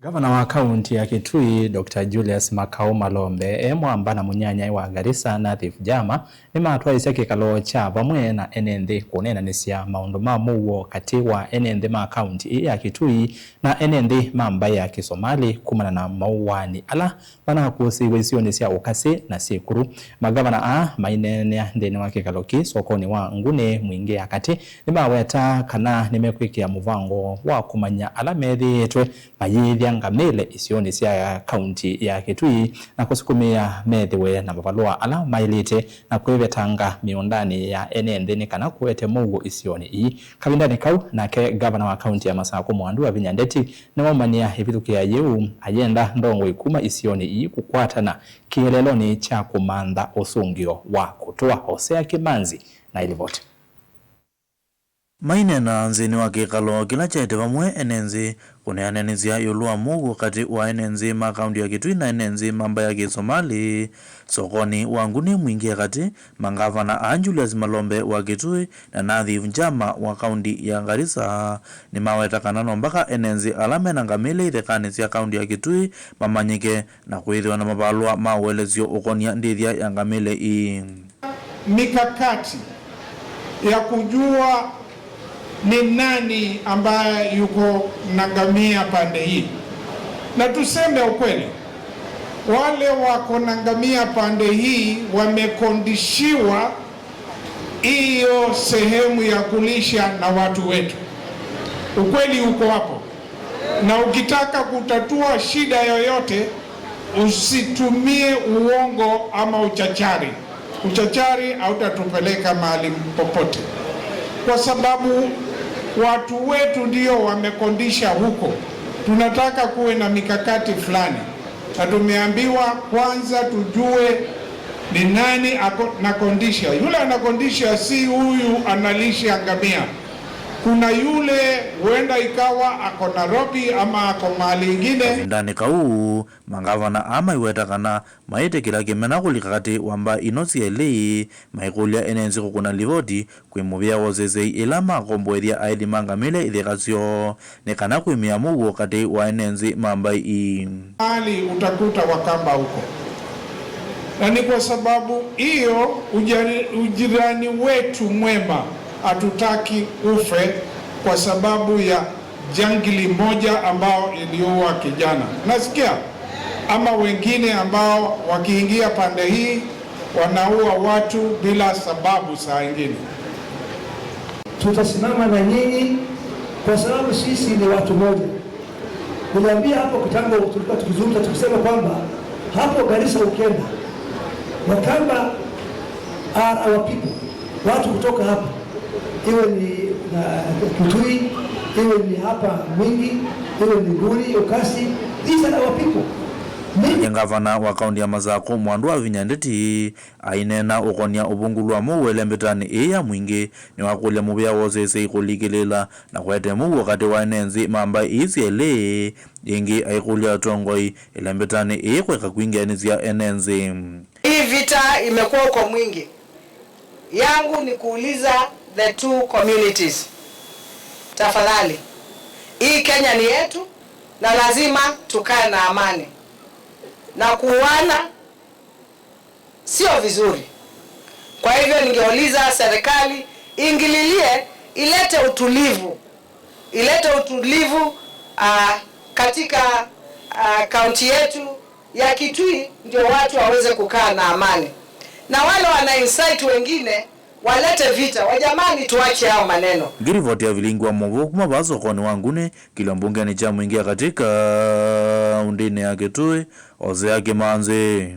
Gavana wa kaunti ya Kitui Dr. Julius Makau Malombe mwamba na munyanya wa Garissa Nathif Jama nimatwaisya kikalo cha vamwe na NND kunenanisia maundu ma muwo kati wa NND ma kaunti ya Kitui na NND mamba ya Kisomali kumana na mauwani ala banakusiwe sionesya ukasi na sikuru magavana a mainene ndeni wa kikalo ki sokoni wa ngune mwingi akati nimaweta kana nimekwikia muvango wa kumanya ala methi etwe mayithya ngamile isionesya ya kaunti ya Kitui na kusukumia methiwe na mavalua ala mailite na kwebetanga miondani ya NND ni kana kuete mugo isioni ii kavindani kau nake gavana wa kaunti ya Masako Mwandu wa Vinyandeti na wamania hivithukia yeu ayenda ndongo ikuma isioni ii kukwatana kieleloni cha kumanda usungio wa kutoa Hosea Kimanzi na ilivoti. Mainena nzini wa kikalo kila chaite vamwe NNZ kuneanenezia yulua mugu kati wa NNZ ma kaunti ya Kitui na NNZ mamba ya Kisomali sokoni wanguni mwingi kati mangavana a Julius Malombe wa Kitui na Nathif Jama wa kaunti ya Garissa ni maweta kanano mpaka NNZ alame na ngamile ithekani sia kaunti ya Kitui mamanyike na kuithiwa na mabalua mawelezio ukonia ndithia ya ngamile ii mikakati ya kujua ni nani ambaye yuko na ngamia pande hii. Na tuseme ukweli, wale wako na ngamia pande hii wamekondishiwa hiyo sehemu ya kulisha na watu wetu. Ukweli uko hapo. Na ukitaka kutatua shida yoyote usitumie uongo ama uchachari. Uchachari hautatupeleka mahali popote, kwa sababu watu wetu ndio wamekondisha huko. Tunataka kuwe na mikakati fulani, na tumeambiwa kwanza tujue ni nani anakondisha. Yule anakondisha si huyu analisha ngamia. Kuna yule huenda ikawa ako Nairobi ama ako mahali ingine. Ndani kau mangavana ama iweta kana maite kila kimena kulikakati wamba inosi eli maikulia NNZ kukuna livoti kuimuvia wozezei ilama komboethia aidi mangamile ithekasyo ni kana kuimia mugu kati wa NNZ mamba ii hali utakuta Wakamba huko, na ni kwa sababu hiyo ujirani wetu mwema hatutaki ufe kwa sababu ya jangili moja ambao iliua kijana. Nasikia ama wengine ambao wakiingia pande hii wanaua watu bila sababu. Saa ingine tutasimama na nyinyi kwa sababu sisi ni watu moja. Niliambia hapo kitambo, tulikuwa tukizungumza tukisema kwamba hapo Garissa ukienda Wakamba are our people, watu kutoka hapa, iwe ni Kitui, iwe ni hapa Mwingi, iwe ni Guri, Ukasi, these are our people. Gavana wa kaunti ya Masako Mwandu wa Vinyandeti ainena ukonia ubungulwa muwele mbetani iya mwingi ni wakulia mubia wozese ikulikilela na kwete mugu wakati wa NNZ mamba isiele yengi aikulia tongoi ile mbetani ikweka kuingia nizia NNZ. Hii vita imekuwa uko mwingi. Yangu ni kuuliza the two communities, tafadhali, hii Kenya ni yetu na lazima tukae na amani, na kuuana sio vizuri. Kwa hivyo ningeuliza serikali ingililie, ilete utulivu katika kaunti yetu ya Kitui, ndio watu waweze kukaa na amani, na wale wana insight wengine walete vita. Wajamani, tuache hao maneno. Ngirivoti ya vilingwa mungu kuma bazo kwa ni wangune kila mbunge ni cha mwingia katika undine ya Kitui Hosea Kimanzi.